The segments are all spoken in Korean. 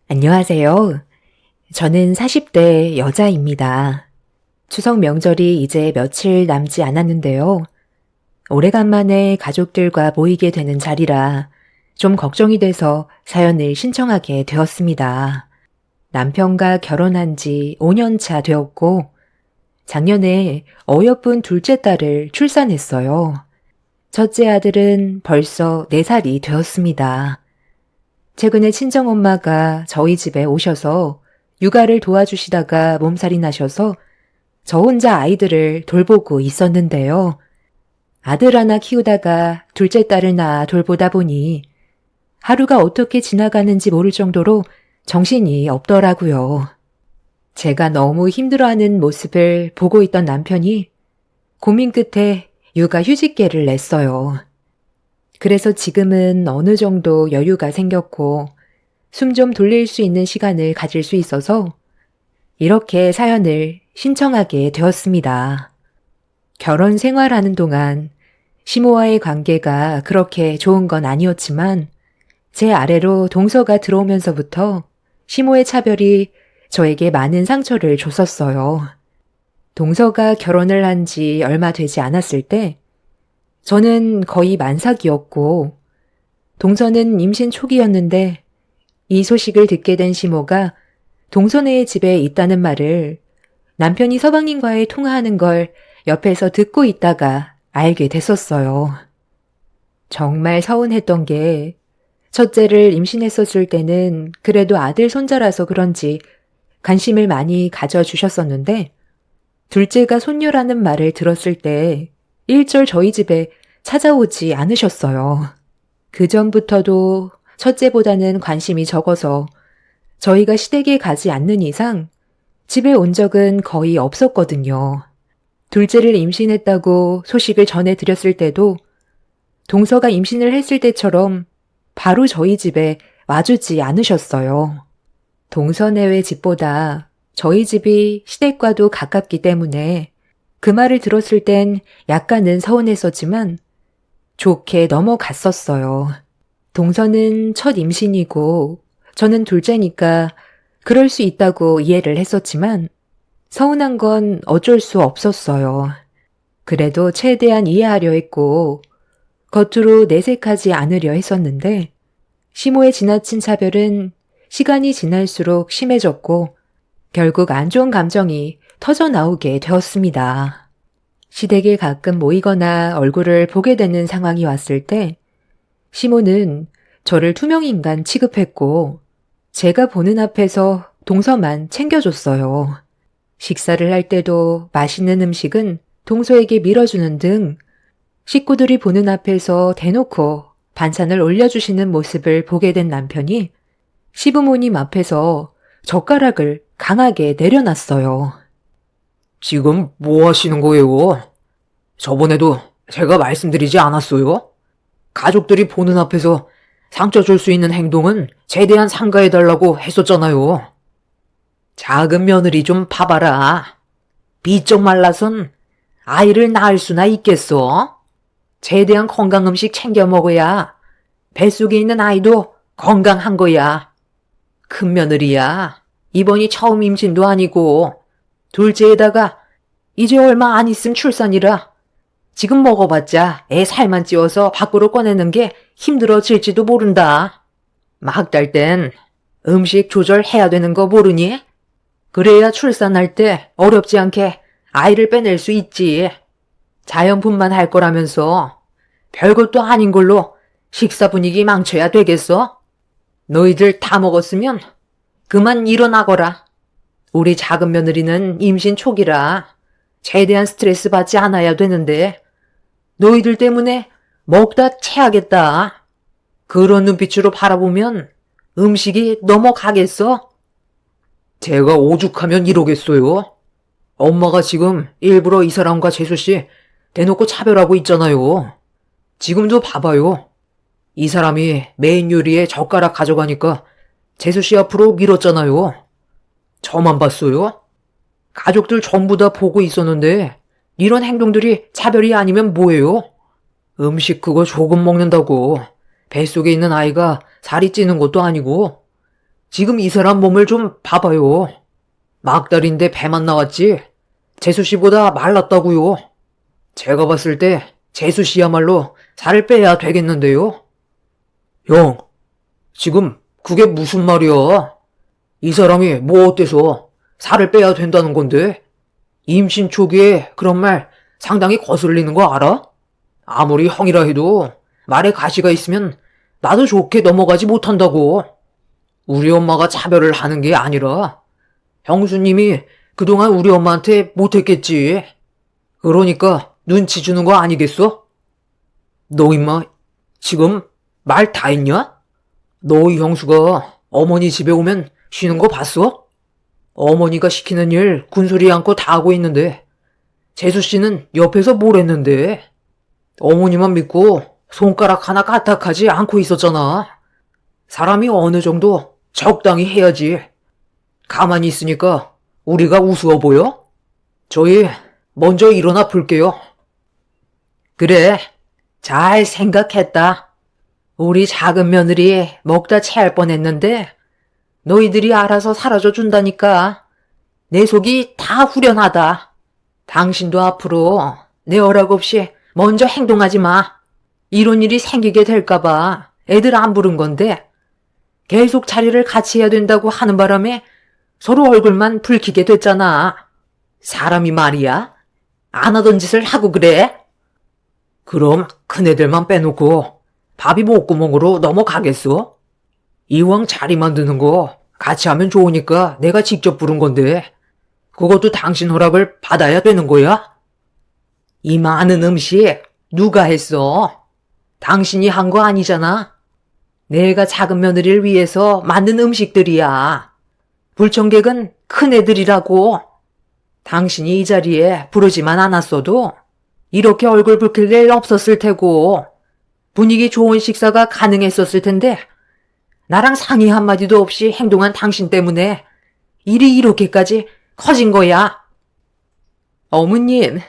안녕하세요. 저는 40대 여자입니다. 추석 명절이 이제 며칠 남지 않았는데요. 오래간만에 가족들과 모이게 되는 자리라 좀 걱정이 돼서 사연을 신청하게 되었습니다. 남편과 결혼한 지 5년 차 되었고, 작년에 어여쁜 둘째 딸을 출산했어요. 첫째 아들은 벌써 4살이 되었습니다. 최근에 친정엄마가 저희 집에 오셔서 육아를 도와주시다가 몸살이 나셔서 저 혼자 아이들을 돌보고 있었는데요. 아들 하나 키우다가 둘째 딸을 낳아 돌보다 보니 하루가 어떻게 지나가는지 모를 정도로 정신이 없더라고요. 제가 너무 힘들어하는 모습을 보고 있던 남편이 고민 끝에 육아 휴직계를 냈어요. 그래서 지금은 어느 정도 여유가 생겼고 숨 좀 돌릴 수 있는 시간을 가질 수 있어서 이렇게 사연을 신청하게 되었습니다. 결혼 생활하는 동안 시모와의 관계가 그렇게 좋은 건 아니었지만 제 아래로 동서가 들어오면서부터 시모의 차별이 저에게 많은 상처를 줬었어요. 동서가 결혼을 한 지 얼마 되지 않았을 때 저는 거의 만삭이었고 동서는 임신 초기였는데 이 소식을 듣게 된 시모가 동서네의 집에 있다는 말을 남편이 서방님과의 통화하는 걸 옆에서 듣고 있다가 알게 됐었어요. 정말 서운했던 게 첫째를 임신했었을 때는 그래도 아들 손자라서 그런지 관심을 많이 가져주셨었는데 둘째가 손녀라는 말을 들었을 때 일절 저희 집에 찾아오지 않으셨어요. 그전부터도 첫째보다는 관심이 적어서 저희가 시댁에 가지 않는 이상 집에 온 적은 거의 없었거든요. 둘째를 임신했다고 소식을 전해드렸을 때도 동서가 임신을 했을 때처럼 바로 저희 집에 와주지 않으셨어요. 동서네외 집보다 저희 집이 시댁과도 가깝기 때문에 그 말을 들었을 땐 약간은 서운했었지만 좋게 넘어갔었어요. 동서는 첫 임신이고 저는 둘째니까 그럴 수 있다고 이해를 했었지만 서운한 건 어쩔 수 없었어요. 그래도 최대한 이해하려 했고 겉으로 내색하지 않으려 했었는데 시모의 지나친 차별은 시간이 지날수록 심해졌고 결국 안 좋은 감정이 터져 나오게 되었습니다. 시댁에 가끔 모이거나 얼굴을 보게 되는 상황이 왔을 때 시모는 저를 투명인간 취급했고 제가 보는 앞에서 동서만 챙겨줬어요. 식사를 할 때도 맛있는 음식은 동서에게 밀어주는 등 식구들이 보는 앞에서 대놓고 반찬을 올려주시는 모습을 보게 된 남편이 시부모님 앞에서 젓가락을 강하게 내려놨어요. 지금 뭐 하시는 거예요? 저번에도 제가 말씀드리지 않았어요? 가족들이 보는 앞에서 상처 줄 수 있는 행동은 최대한 삼가해달라고 했었잖아요. 작은 며느리 좀 봐봐라. 비쩍 말라선 아이를 낳을 수나 있겠어? 최대한 건강 음식 챙겨 먹어야 뱃속에 있는 아이도 건강한 거야. 큰 며느리야. 이번이 처음 임신도 아니고 둘째에다가 이제 얼마 안 있음 출산이라 지금 먹어봤자 애 살만 찌워서 밖으로 꺼내는 게 힘들어질지도 모른다. 막 달 땐 음식 조절해야 되는 거 모르니? 그래야 출산할 때 어렵지 않게 아이를 빼낼 수 있지. 자연분만 할 거라면서 별것도 아닌 걸로 식사 분위기 망쳐야 되겠어? 너희들 다 먹었으면 그만 일어나거라. 우리 작은 며느리는 임신 초기라 최대한 스트레스 받지 않아야 되는데 너희들 때문에 먹다 체하겠다. 그런 눈빛으로 바라보면 음식이 넘어가겠어? 제가 오죽하면 이러겠어요? 엄마가 지금 일부러 이 사람과 재수씨 대놓고 차별하고 있잖아요. 지금도 봐봐요. 이 사람이 메인 요리에 젓가락 가져가니까 재수씨 앞으로 밀었잖아요. 저만 봤어요? 가족들 전부 다 보고 있었는데 이런 행동들이 차별이 아니면 뭐예요? 음식 그거 조금 먹는다고 뱃속에 있는 아이가 살이 찌는 것도 아니고 지금 이 사람 몸을 좀 봐봐요. 막달인데 배만 나왔지? 재수 씨보다 말랐다고요. 제가 봤을 때 재수 씨야말로 살을 빼야 되겠는데요. 형, 지금 그게 무슨 말이야? 이 사람이 뭐 어때서 살을 빼야 된다는 건데? 임신 초기에 그런 말 상당히 거슬리는 거 알아? 아무리 형이라 해도 말에 가시가 있으면 나도 좋게 넘어가지 못한다고. 우리 엄마가 차별을 하는 게 아니라 형수님이 그동안 우리 엄마한테 못했겠지. 그러니까 눈치 주는 거 아니겠어? 너 임마 지금 말 다 했냐? 너희 형수가 어머니 집에 오면 쉬는 거 봤어? 어머니가 시키는 일 군소리 않고 다 하고 있는데 재수 씨는 옆에서 뭘 했는데? 어머니만 믿고 손가락 하나 까딱하지 않고 있었잖아. 사람이 어느 정도 적당히 해야지. 가만히 있으니까 우리가 우스워 보여? 저희 먼저 일어나 볼게요. 그래, 잘 생각했다. 우리 작은 며느리 먹다 체할 뻔했는데 너희들이 알아서 사라져 준다니까. 내 속이 다 후련하다. 당신도 앞으로 내 허락 없이 먼저 행동하지 마. 이런 일이 생기게 될까봐 애들 안 부른 건데 계속 자리를 같이 해야 된다고 하는 바람에 서로 얼굴만 붉히게 됐잖아. 사람이 말이야. 안 하던 짓을 하고 그래? 그럼 큰애들만 빼놓고 밥이 목구멍으로 넘어가겠어? 이왕 자리 만드는 거 같이 하면 좋으니까 내가 직접 부른 건데 그것도 당신 허락을 받아야 되는 거야? 이 많은 음식 누가 했어? 당신이 한 거 아니잖아. 내가 작은 며느리를 위해서 만든 음식들이야. 불청객은 큰애들이라고. 당신이 이 자리에 부르지만 않았어도 이렇게 얼굴 붉힐 일 없었을 테고 분위기 좋은 식사가 가능했었을 텐데 나랑 상의 한마디도 없이 행동한 당신 때문에 일이 이렇게까지 커진 거야. 어머님,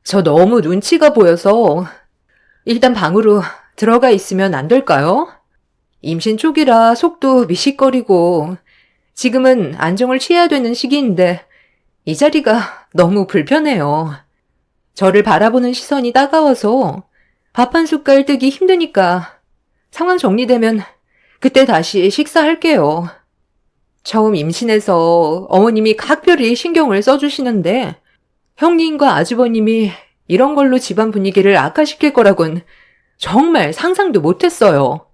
저 너무 눈치가 보여서 일단 방으로 들어가 있으면 안 될까요? 임신 초기라 속도 미식거리고 지금은 안정을 취해야 되는 시기인데 이 자리가 너무 불편해요. 저를 바라보는 시선이 따가워서 밥 한 숟갈 뜨기 힘드니까 상황 정리되면 그때 다시 식사할게요. 처음 임신해서 어머님이 각별히 신경을 써주시는데 형님과 아주버님이 이런 걸로 집안 분위기를 악화시킬 거라곤 정말 상상도 못했어요.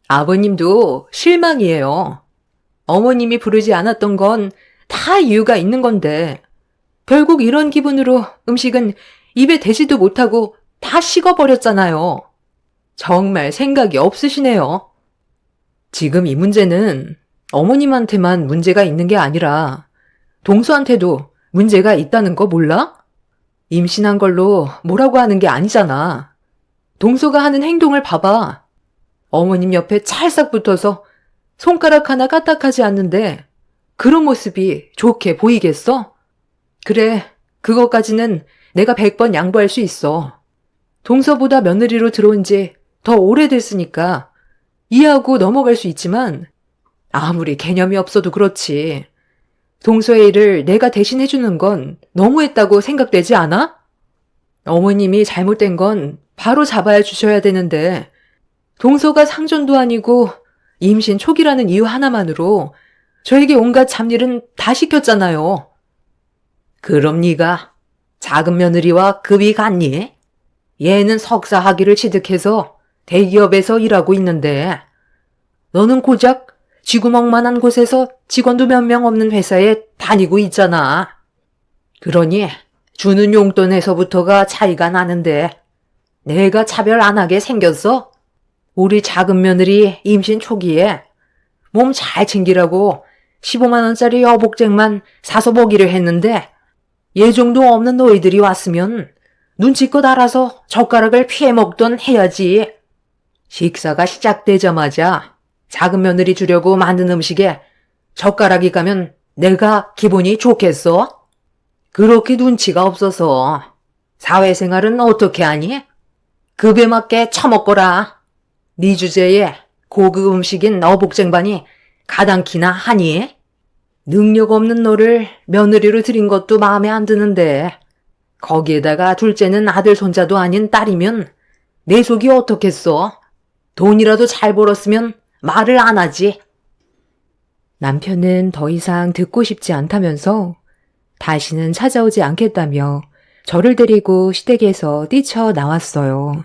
아버님도 실망이에요. 어머님이 부르지 않았던 건 다 이유가 있는 건데 결국 이런 기분으로 음식은 입에 대지도 못하고 다 식어버렸잖아요. 정말 생각이 없으시네요. 지금 이 문제는 어머님한테만 문제가 있는 게 아니라 동서한테도 문제가 있다는 거 몰라? 임신한 걸로 뭐라고 하는 게 아니잖아. 동서가 하는 행동을 봐봐. 어머님 옆에 찰싹 붙어서 손가락 하나 까딱하지 않는데 그런 모습이 좋게 보이겠어? 그래, 그것까지는 내가 100번 양보할 수 있어. 동서보다 며느리로 들어온 지 더 오래됐으니까 이해하고 넘어갈 수 있지만 아무리 개념이 없어도 그렇지. 동서의 일을 내가 대신 해주는 건 너무했다고 생각되지 않아? 어머님이 잘못된 건 바로 잡아야 주셔야 되는데 동서가 상전도 아니고 임신 초기라는 이유 하나만으로 저에게 온갖 잡일은 다 시켰잖아요. 그럼 네가 작은 며느리와 급이 같니? 얘는 석사 학위를 취득해서 대기업에서 일하고 있는데 너는 고작 쥐구멍만한 곳에서 직원도 몇 명 없는 회사에 다니고 있잖아. 그러니 주는 용돈에서부터가 차이가 나는데 내가 차별 안 하게 생겼어? 우리 작은 며느리 임신 초기에 몸 잘 챙기라고 15만 원짜리 여복쟁만 사서 먹이를 했는데 예정도 없는 너희들이 왔으면 눈치껏 알아서 젓가락을 피해 먹던 해야지. 식사가 시작되자마자 작은 며느리 주려고 만든 음식에 젓가락이 가면 내가 기분이 좋겠어? 그렇게 눈치가 없어서 사회생활은 어떻게 하니? 급에 맞게 처먹거라. 네 주제에 고급 음식인 어복쟁반이 가당키나 하니? 능력 없는 너를 며느리로 들인 것도 마음에 안 드는데 거기에다가 둘째는 아들 손자도 아닌 딸이면 내 속이 어떻겠어? 돈이라도 잘 벌었으면 말을 안 하지. 남편은 더 이상 듣고 싶지 않다면서 다시는 찾아오지 않겠다며 저를 데리고 시댁에서 뛰쳐나왔어요.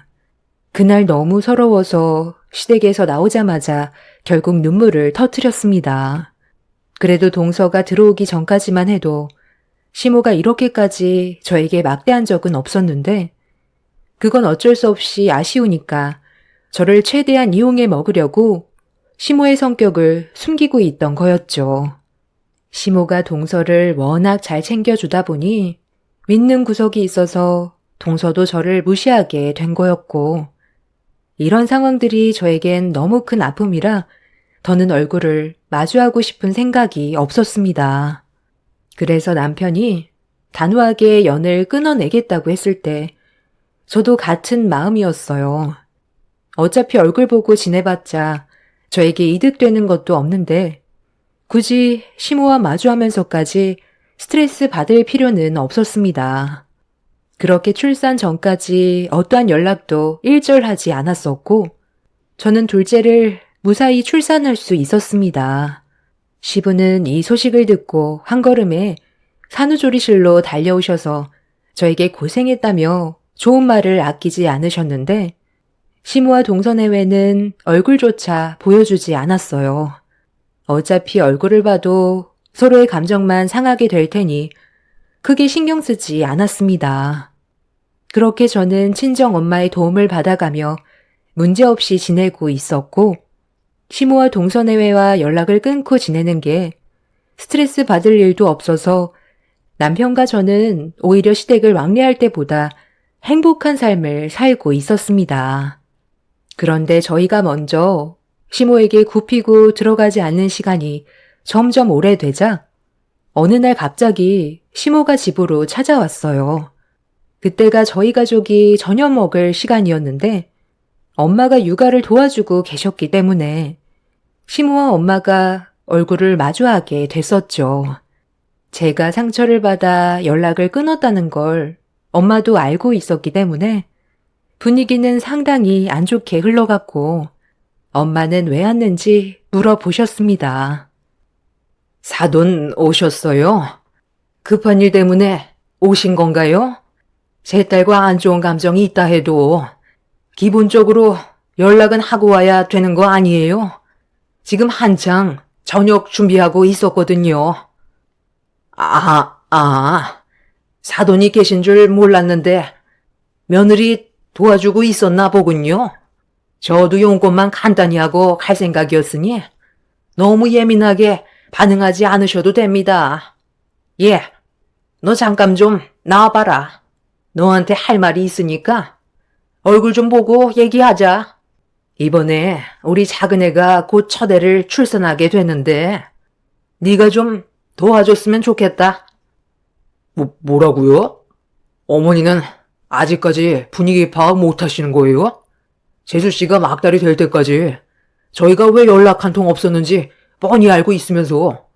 그날 너무 서러워서 시댁에서 나오자마자 결국 눈물을 터뜨렸습니다. 그래도 동서가 들어오기 전까지만 해도 시모가 이렇게까지 저에게 막대한 적은 없었는데 그건 어쩔 수 없이 아쉬우니까 저를 최대한 이용해 먹으려고 시모의 성격을 숨기고 있던 거였죠. 시모가 동서를 워낙 잘 챙겨주다 보니 믿는 구석이 있어서 동서도 저를 무시하게 된 거였고 이런 상황들이 저에겐 너무 큰 아픔이라 더는 얼굴을 마주하고 싶은 생각이 없었습니다. 그래서 남편이 단호하게 연을 끊어내겠다고 했을 때 저도 같은 마음이었어요. 어차피 얼굴 보고 지내봤자 저에게 이득되는 것도 없는데 굳이 시모와 마주하면서까지 스트레스 받을 필요는 없었습니다. 그렇게 출산 전까지 어떠한 연락도 일절하지 않았었고 저는 둘째를 무사히 출산할 수 있었습니다. 시부는 이 소식을 듣고 한 걸음에 산후조리실로 달려오셔서 저에게 고생했다며 좋은 말을 아끼지 않으셨는데 시모와 동서내외는 얼굴조차 보여주지 않았어요. 어차피 얼굴을 봐도 서로의 감정만 상하게 될 테니 크게 신경 쓰지 않았습니다. 그렇게 저는 친정 엄마의 도움을 받아가며 문제없이 지내고 있었고 시모와 동서내외와 연락을 끊고 지내는 게 스트레스 받을 일도 없어서 남편과 저는 오히려 시댁을 왕래할 때보다 행복한 삶을 살고 있었습니다. 그런데 저희가 먼저 시모에게 굽히고 들어가지 않는 시간이 점점 오래되자 어느 날 갑자기 시모가 집으로 찾아왔어요. 그때가 저희 가족이 저녁 먹을 시간이었는데 엄마가 육아를 도와주고 계셨기 때문에 시모와 엄마가 얼굴을 마주하게 됐었죠. 제가 상처를 받아 연락을 끊었다는 걸 엄마도 알고 있었기 때문에 분위기는 상당히 안 좋게 흘러갔고 엄마는 왜 왔는지 물어보셨습니다. 사돈 오셨어요? 급한 일 때문에 오신 건가요? 제 딸과 안 좋은 감정이 있다 해도 기본적으로 연락은 하고 와야 되는 거 아니에요? 지금 한창 저녁 준비하고 있었거든요. 사돈이 계신 줄 몰랐는데 며느리 도와주고 있었나 보군요. 저도 용건만 간단히 하고 갈 생각이었으니 너무 예민하게 반응하지 않으셔도 됩니다. 예, 너 잠깐 좀 나와봐라. 너한테 할 말이 있으니까 얼굴 좀 보고 얘기하자. 이번에 우리 작은애가 곧 첫 애를 출산하게 되는데 네가 좀 도와줬으면 좋겠다. 뭐라고요? 어머니는 아직까지 분위기 파악 못 하시는 거예요? 재수씨가 막달이 될 때까지 저희가 왜 연락 한 통 없었는지 뻔히 알고 있으면서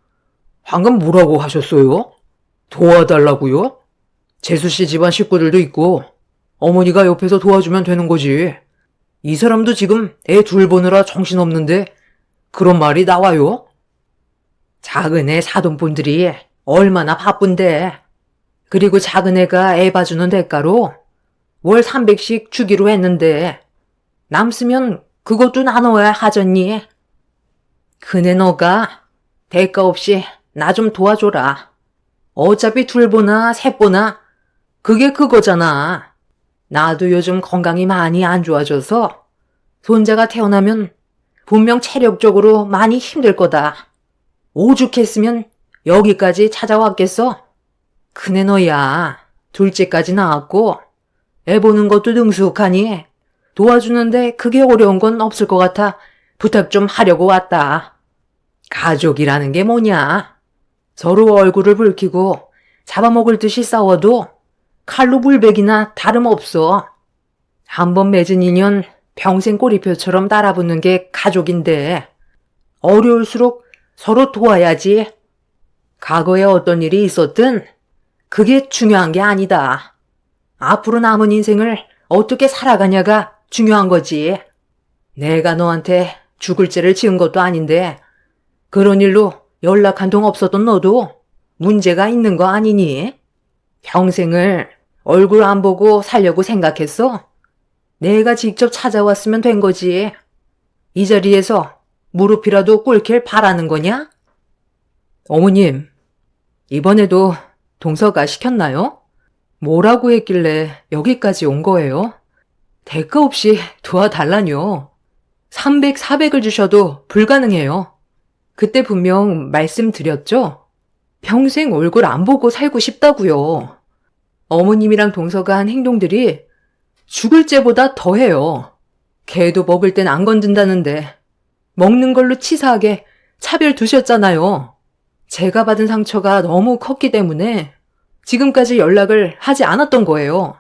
방금 뭐라고 하셨어요? 도와달라고요? 재수씨 집안 식구들도 있고 어머니가 옆에서 도와주면 되는 거지. 이 사람도 지금 애 둘 보느라 정신없는데 그런 말이 나와요? 작은애 사돈분들이 얼마나 바쁜데. 그리고 작은애가 애 봐주는 대가로 월 300씩 주기로 했는데 남쓰면 그것도 나눠야 하잖니. 그네 너가 대가 없이 나 좀 도와줘라. 어차피 둘 보나 셋 보나 그게 그거잖아. 나도 요즘 건강이 많이 안 좋아져서 손자가 태어나면 분명 체력적으로 많이 힘들 거다. 오죽했으면 여기까지 찾아왔겠어? 그네 너야 둘째까지 낳았고 애 보는 것도 능숙하니 도와주는데 그게 어려운 건 없을 것 같아 부탁 좀 하려고 왔다. 가족이라는 게 뭐냐? 서로 얼굴을 붉히고 잡아먹을 듯이 싸워도 칼로 물베기나 다름없어. 한번 맺은 인연 평생 꼬리표처럼 따라붙는 게 가족인데 어려울수록 서로 도와야지. 과거에 어떤 일이 있었든 그게 중요한 게 아니다. 앞으로 남은 인생을 어떻게 살아가냐가 중요한 거지. 내가 너한테 죽을 죄를 지은 것도 아닌데 그런 일로 연락 한 통 없었던 너도 문제가 있는 거 아니니? 평생을 얼굴 안 보고 살려고 생각했어? 내가 직접 찾아왔으면 된 거지. 이 자리에서 무릎이라도 꿇길 바라는 거냐? 어머님, 이번에도 동서가 시켰나요? 뭐라고 했길래 여기까지 온 거예요? 대가 없이 도와달라뇨. 300, 400을 주셔도 불가능해요. 그때 분명 말씀드렸죠? 평생 얼굴 안 보고 살고 싶다고요. 어머님이랑 동서가 한 행동들이 죽을 죄보다 더해요. 개도 먹을 땐 안 건든다는데 먹는 걸로 치사하게 차별 두셨잖아요. 제가 받은 상처가 너무 컸기 때문에 지금까지 연락을 하지 않았던 거예요.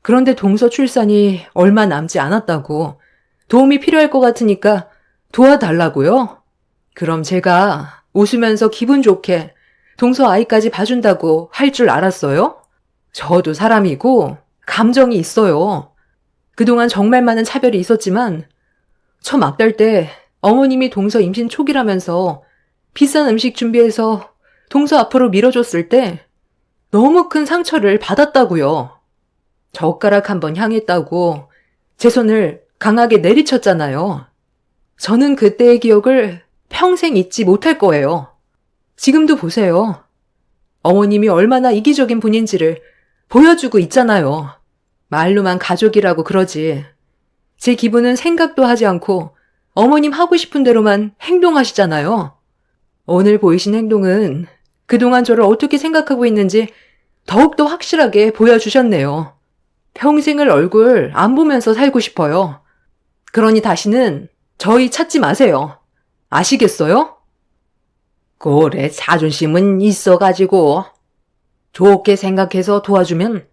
그런데 동서 출산이 얼마 남지 않았다고 도움이 필요할 것 같으니까 도와달라고요? 그럼 제가 웃으면서 기분 좋게 동서 아이까지 봐준다고 할 줄 알았어요? 저도 사람이고 감정이 있어요. 그동안 정말 많은 차별이 있었지만 저 막달 때 어머님이 동서 임신 초기라면서 비싼 음식 준비해서 동서 앞으로 밀어줬을 때 너무 큰 상처를 받았다고요. 젓가락 한번 향했다고 제 손을 강하게 내리쳤잖아요. 저는 그때의 기억을 평생 잊지 못할 거예요. 지금도 보세요. 어머님이 얼마나 이기적인 분인지를 보여주고 있잖아요. 말로만 가족이라고 그러지. 제 기분은 생각도 하지 않고 어머님 하고 싶은 대로만 행동하시잖아요. 오늘 보이신 행동은 그동안 저를 어떻게 생각하고 있는지 더욱더 확실하게 보여주셨네요. 평생을 얼굴 안 보면서 살고 싶어요. 그러니 다시는 저희 찾지 마세요. 아시겠어요? 그래, 자존심은 있어가지고 좋게 생각해서 도와주면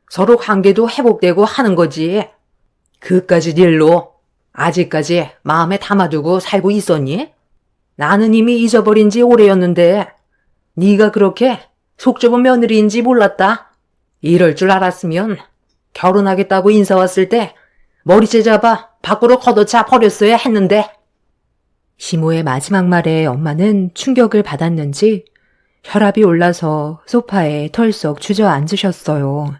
서로 관계도 회복되고 하는 거지. 그까짓 일로 아직까지 마음에 담아두고 살고 있었니? 나는 이미 잊어버린 지 오래였는데 네가 그렇게 속 좁은 며느리인지 몰랐다. 이럴 줄 알았으면 결혼하겠다고 인사 왔을 때 머리채 잡아 밖으로 걷어차 버렸어야 했는데. 시모의 마지막 말에 엄마는 충격을 받았는지 혈압이 올라서 소파에 털썩 주저앉으셨어요.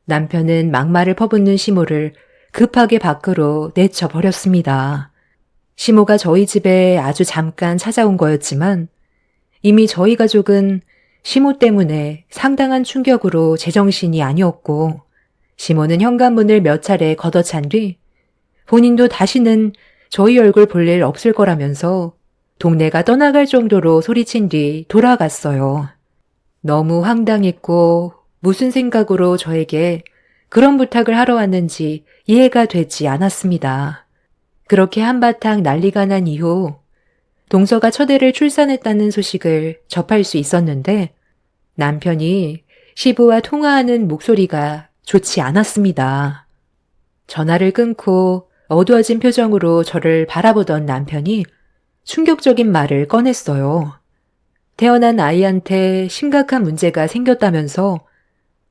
남편은 막말을 퍼붓는 시모를 급하게 밖으로 내쳐버렸습니다. 시모가 저희 집에 아주 잠깐 찾아온 거였지만 이미 저희 가족은 시모 때문에 상당한 충격으로 제정신이 아니었고 시모는 현관문을 몇 차례 걷어찬 뒤 본인도 다시는 저희 얼굴 볼 일 없을 거라면서 동네가 떠나갈 정도로 소리친 뒤 돌아갔어요. 너무 황당했고 무슨 생각으로 저에게 그런 부탁을 하러 왔는지 이해가 되지 않았습니다. 그렇게 한바탕 난리가 난 이후 동서가 첫애를 출산했다는 소식을 접할 수 있었는데 남편이 시부와 통화하는 목소리가 좋지 않았습니다. 전화를 끊고 어두워진 표정으로 저를 바라보던 남편이 충격적인 말을 꺼냈어요. 태어난 아이한테 심각한 문제가 생겼다면서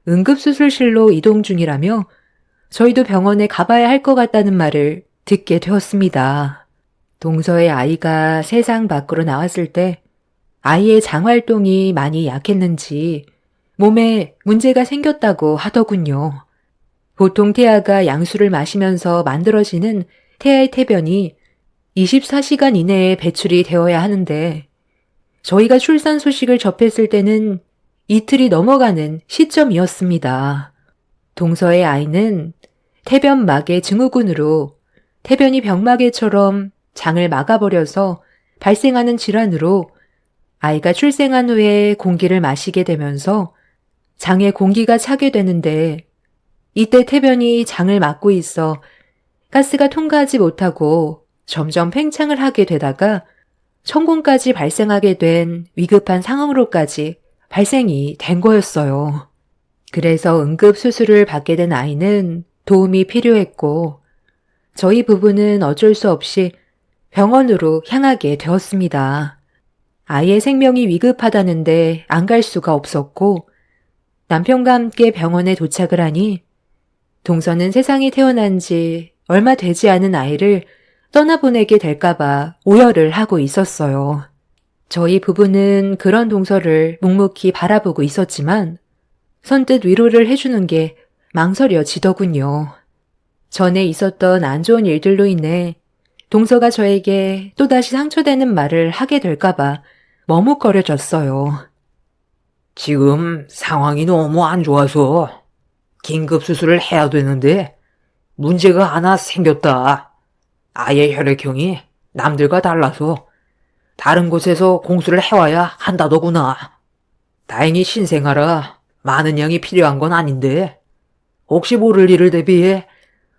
응급수술실로 이동 중이라며 저희도 병원에 가봐야 할 것 같다는 말을 듣게 되었습니다. 동서의 아이가 세상 밖으로 나왔을 때 아이의 장활동이 많이 약했는지 몸에 문제가 생겼다고 하더군요. 보통 태아가 양수를 마시면서 만들어지는 태아의 태변이 24시간 이내에 배출이 되어야 하는데 저희가 출산 소식을 접했을 때는 이틀이 넘어가는 시점이었습니다. 동서의 아이는 태변막의 증후군으로 태변이 병마개처럼 장을 막아버려서 발생하는 질환으로 아이가 출생한 후에 공기를 마시게 되면서 장에 공기가 차게 되는데 이때 태변이 장을 막고 있어 가스가 통과하지 못하고 점점 팽창을 하게 되다가 천공까지 발생하게 된 위급한 상황으로까지 발생이 된 거였어요. 그래서 응급수술을 받게 된 아이는 도움이 필요했고 저희 부부는 어쩔 수 없이 병원으로 향하게 되었습니다. 아이의 생명이 위급하다는데 안 갈 수가 없었고 남편과 함께 병원에 도착을 하니 동서는 세상에 태어난 지 얼마 되지 않은 아이를 떠나보내게 될까봐 오열을 하고 있었어요. 저희 부부는 그런 동서를 묵묵히 바라보고 있었지만 선뜻 위로를 해주는 게 망설여지더군요. 전에 있었던 안 좋은 일들로 인해 동서가 저에게 또다시 상처되는 말을 하게 될까봐 머뭇거려졌어요. 지금 상황이 너무 안 좋아서 긴급 수술을 해야 되는데 문제가 하나 생겼다. 아예 혈액형이 남들과 달라서 다른 곳에서 공수를 해와야 한다더구나. 다행히 신생아라 많은 양이 필요한 건 아닌데 혹시 모를 일을 대비해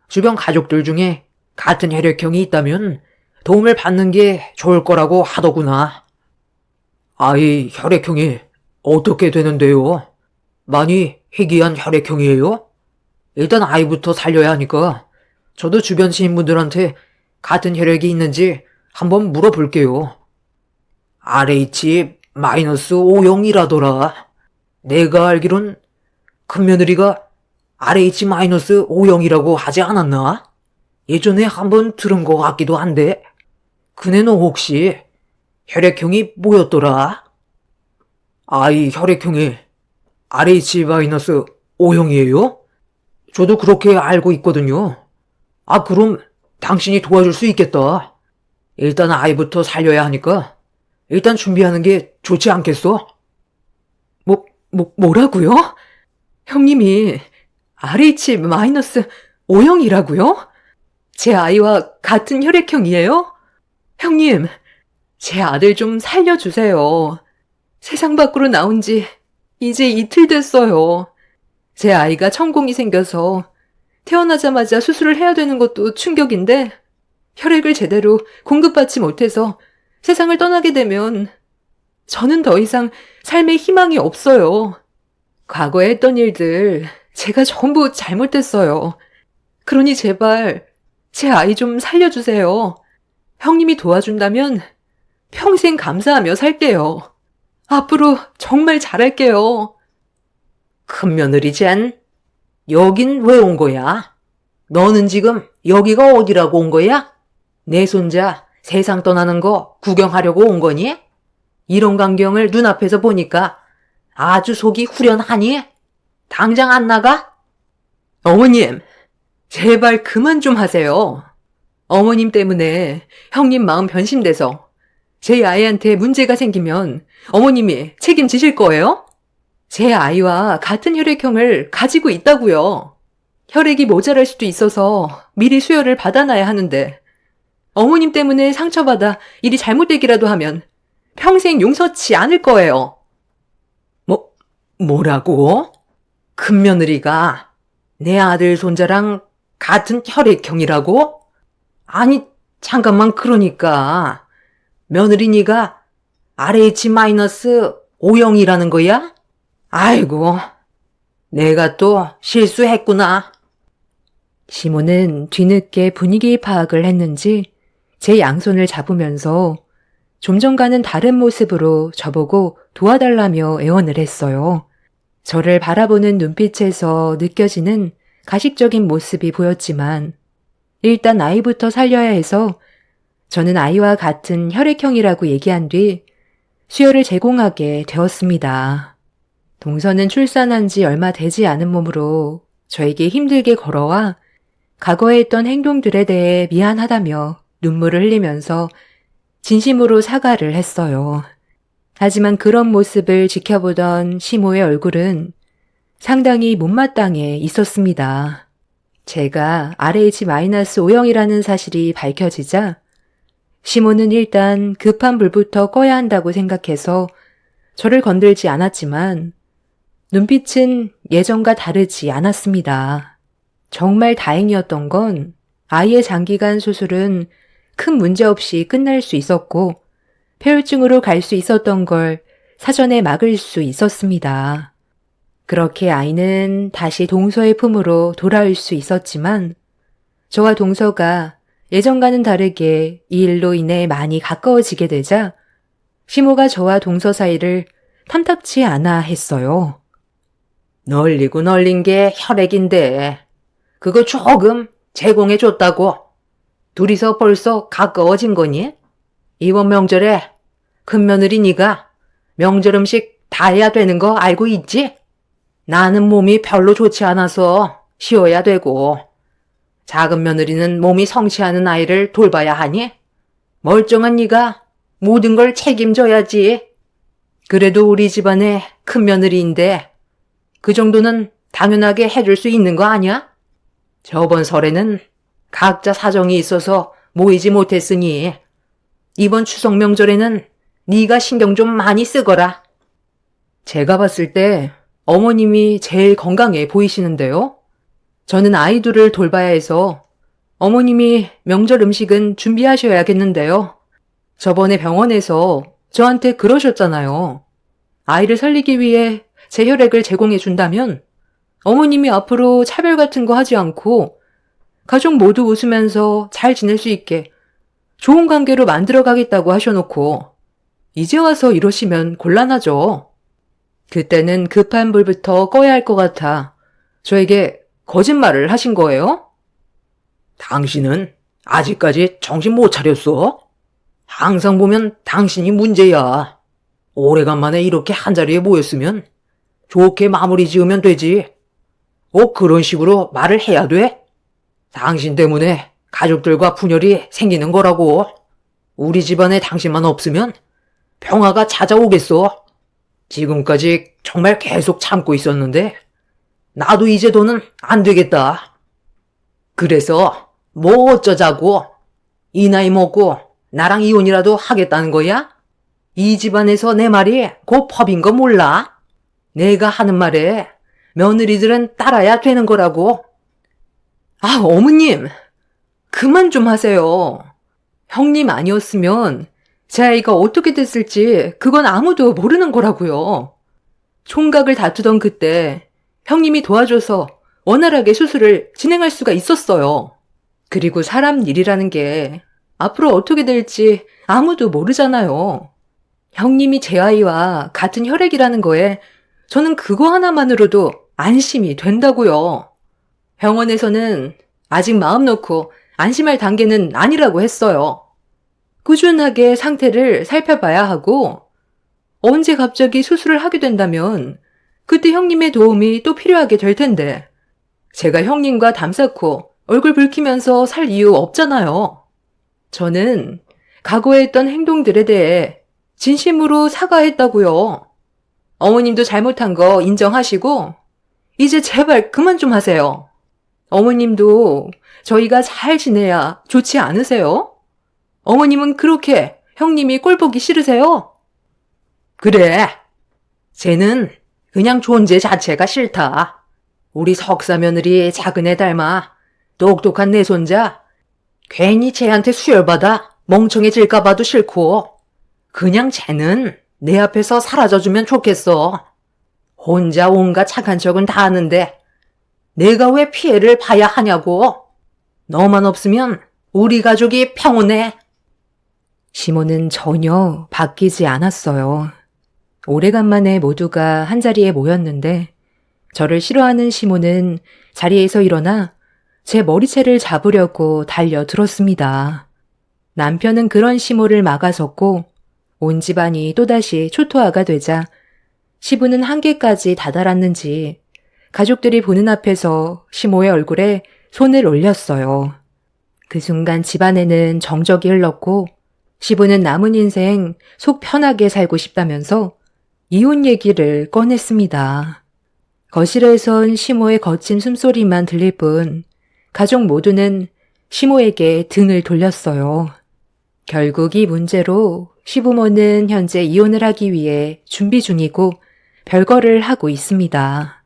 주변 가족들 중에 같은 혈액형이 있다면 도움을 받는 게 좋을 거라고 하더구나. 아이 혈액형이 어떻게 되는데요? 많이 희귀한 혈액형이에요? 일단 아이부터 살려야 하니까 저도 주변 지인분들한테 같은 혈액이 있는지 한번 물어볼게요. RH-O형이라더라. 내가 알기론 큰며느리가 RH-O형이라고 하지 않았나? 예전에 한번 들은 것 같기도 한데 그네는 혹시 혈액형이 뭐였더라? 아이 혈액형이 RH-O형이에요? 저도 그렇게 알고 있거든요. 아, 그럼 당신이 도와줄 수 있겠다. 일단 아이부터 살려야 하니까 일단 준비하는 게 좋지 않겠어? 뭐라고요? 형님이 RH-O형이라고요? 제 아이와 같은 혈액형이에요? 형님, 제 아들 좀 살려주세요. 세상 밖으로 나온 지 이제 이틀 됐어요. 제 아이가 천공이 생겨서 태어나자마자 수술을 해야 되는 것도 충격인데 혈액을 제대로 공급받지 못해서 세상을 떠나게 되면 저는 더 이상 삶의 희망이 없어요. 과거에 했던 일들 제가 전부 잘못했어요. 그러니 제발 제 아이 좀 살려주세요. 형님이 도와준다면 평생 감사하며 살게요. 앞으로 정말 잘할게요. 큰며느리잔, 여긴 왜 온 거야? 너는 지금 여기가 어디라고 온 거야? 내 손자 세상 떠나는 거 구경하려고 온 거니? 이런 광경을 눈앞에서 보니까 아주 속이 후련하니? 당장 안 나가? 어머님, 제발 그만 좀 하세요. 어머님 때문에 형님 마음 변심돼서 제 아이한테 문제가 생기면 어머님이 책임지실 거예요? 제 아이와 같은 혈액형을 가지고 있다고요. 혈액이 모자랄 수도 있어서 미리 수혈을 받아놔야 하는데 어머님 때문에 상처받아 일이 잘못되기라도 하면 평생 용서치 않을 거예요. 뭐라고? 큰며느리가 내 아들 손자랑 같은 혈액형이라고? 아니, 잠깐만, 그러니까 며느리니가 RH-O형이라는 거야? 아이고, 내가 또 실수했구나. 시모는 뒤늦게 분위기 파악을 했는지 제 양손을 잡으면서 좀 전과는 다른 모습으로 저보고 도와달라며 애원을 했어요. 저를 바라보는 눈빛에서 느껴지는 가식적인 모습이 보였지만 일단 아이부터 살려야 해서 저는 아이와 같은 혈액형이라고 얘기한 뒤 수혈을 제공하게 되었습니다. 동서는 출산한 지 얼마 되지 않은 몸으로 저에게 힘들게 걸어와 과거에 했던 행동들에 대해 미안하다며 눈물을 흘리면서 진심으로 사과를 했어요. 하지만 그런 모습을 지켜보던 시모의 얼굴은 상당히 못마땅해 있었습니다. 제가 RH-O형이라는 사실이 밝혀지자 시모는 일단 급한 불부터 꺼야 한다고 생각해서 저를 건들지 않았지만 눈빛은 예전과 다르지 않았습니다. 정말 다행이었던 건 아이의 장기간 수술은 큰 문제 없이 끝날 수 있었고 폐혈증으로 갈 수 있었던 걸 사전에 막을 수 있었습니다. 그렇게 아이는 다시 동서의 품으로 돌아올 수 있었지만 저와 동서가 예전과는 다르게 이 일로 인해 많이 가까워지게 되자 시모가 저와 동서 사이를 탐탁치 않아 했어요. 널리고 널린 게 혈액인데 그거 조금 제공해줬다고 둘이서 벌써 가까워진 거니? 이번 명절에 큰며느리 네가 명절 음식 다 해야 되는 거 알고 있지? 나는 몸이 별로 좋지 않아서 쉬어야 되고 작은 며느리는 몸이 성치 않은 아이를 돌봐야 하니 멀쩡한 네가 모든 걸 책임져야지. 그래도 우리 집안의 큰며느리인데 그 정도는 당연하게 해줄 수 있는 거 아니야? 저번 설에는 각자 사정이 있어서 모이지 못했으니 이번 추석 명절에는 네가 신경 좀 많이 쓰거라. 제가 봤을 때 어머님이 제일 건강해 보이시는데요. 저는 아이들을 돌봐야 해서 어머님이 명절 음식은 준비하셔야겠는데요. 저번에 병원에서 저한테 그러셨잖아요. 아이를 살리기 위해 제 혈액을 제공해 준다면 어머님이 앞으로 차별 같은 거 하지 않고 가족 모두 웃으면서 잘 지낼 수 있게 좋은 관계로 만들어 가겠다고 하셔놓고 이제 와서 이러시면 곤란하죠. 그때는 급한 불부터 꺼야 할 것 같아 저에게 거짓말을 하신 거예요? 당신은 아직까지 정신 못 차렸어? 항상 보면 당신이 문제야. 오래간만에 이렇게 한자리에 모였으면 좋게 마무리 지으면 되지. 그런 식으로 말을 해야 돼? 당신 때문에 가족들과 분열이 생기는 거라고. 우리 집안에 당신만 없으면 평화가 찾아오겠어. 지금까지 정말 계속 참고 있었는데 나도 이제 더는 안 되겠다. 그래서 뭐 어쩌자고? 이 나이 먹고 나랑 이혼이라도 하겠다는 거야? 이 집안에서 내 말이 곧 법인 거 몰라? 내가 하는 말에 며느리들은 따라야 되는 거라고. 아, 어머님! 그만 좀 하세요. 형님 아니었으면 제 아이가 어떻게 됐을지 그건 아무도 모르는 거라고요. 총각을 다투던 그때 형님이 도와줘서 원활하게 수술을 진행할 수가 있었어요. 그리고 사람 일이라는 게 앞으로 어떻게 될지 아무도 모르잖아요. 형님이 제 아이와 같은 혈액이라는 거에 저는 그거 하나만으로도 안심이 된다고요. 병원에서는 아직 마음 놓고 안심할 단계는 아니라고 했어요. 꾸준하게 상태를 살펴봐야 하고 언제 갑자기 수술을 하게 된다면 그때 형님의 도움이 또 필요하게 될 텐데 제가 형님과 담 쌓고 얼굴 붉히면서 살 이유 없잖아요. 저는 과거에 했던 행동들에 대해 진심으로 사과했다고요. 어머님도 잘못한 거 인정하시고 이제 제발 그만 좀 하세요. 어머님도 저희가 잘 지내야 좋지 않으세요? 어머님은 그렇게 형님이 꼴 보기 싫으세요? 그래. 쟤는 그냥 존재 자체가 싫다. 우리 석사 며느리 작은 애 닮아 똑똑한 내 손자. 괜히 쟤한테 수혈받아 멍청해질까 봐도 싫고 그냥 쟤는 내 앞에서 사라져주면 좋겠어. 혼자 온갖 착한 척은 다 하는데 내가 왜 피해를 봐야 하냐고. 너만 없으면 우리 가족이 평온해. 시모는 전혀 바뀌지 않았어요. 오래간만에 모두가 한자리에 모였는데 저를 싫어하는 시모는 자리에서 일어나 제 머리채를 잡으려고 달려들었습니다. 남편은 그런 시모를 막아섰고 온 집안이 또다시 초토화가 되자 시부는 한계까지 다다랐는지 가족들이 보는 앞에서 시모의 얼굴에 손을 올렸어요. 그 순간 집안에는 정적이 흘렀고 시부는 남은 인생 속 편하게 살고 싶다면서 이혼 얘기를 꺼냈습니다. 거실에선 시모의 거친 숨소리만 들릴 뿐 가족 모두는 시모에게 등을 돌렸어요. 결국 이 문제로 시부모는 현재 이혼을 하기 위해 준비 중이고 별거를 하고 있습니다.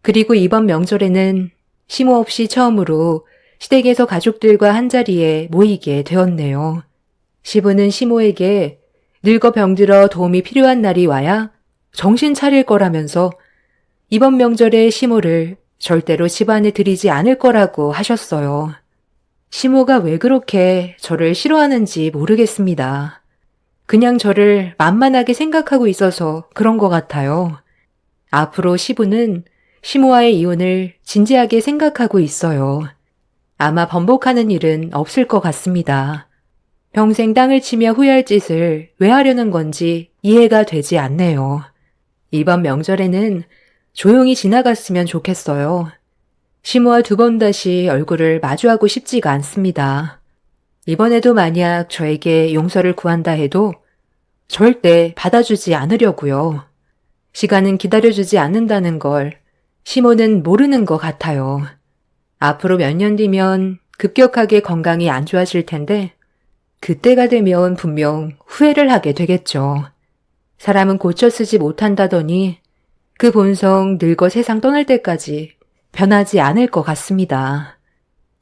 그리고 이번 명절에는 시모 없이 처음으로 시댁에서 가족들과 한자리에 모이게 되었네요. 시부는 시모에게 늙어 병들어 도움이 필요한 날이 와야 정신 차릴 거라면서 이번 명절에 시모를 절대로 집안에 들이지 않을 거라고 하셨어요. 시모가 왜 그렇게 저를 싫어하는지 모르겠습니다. 그냥 저를 만만하게 생각하고 있어서 그런 것 같아요. 앞으로 시부는 시모와의 이혼을 진지하게 생각하고 있어요. 아마 번복하는 일은 없을 것 같습니다. 평생 땅을 치며 후회할 짓을 왜 하려는 건지 이해가 되지 않네요. 이번 명절에는 조용히 지나갔으면 좋겠어요. 시모와 두 번 다시 얼굴을 마주하고 싶지가 않습니다. 이번에도 만약 저에게 용서를 구한다 해도 절대 받아주지 않으려고요. 시간은 기다려주지 않는다는 걸 시모는 모르는 것 같아요. 앞으로 몇 년 뒤면 급격하게 건강이 안 좋아질 텐데 그때가 되면 분명 후회를 하게 되겠죠. 사람은 고쳐 쓰지 못한다더니 그 본성 늙어 세상 떠날 때까지 변하지 않을 것 같습니다.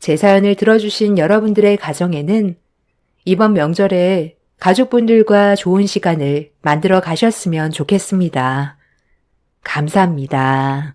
제 사연을 들어주신 여러분들의 가정에는 이번 명절에 가족분들과 좋은 시간을 만들어 가셨으면 좋겠습니다. 감사합니다.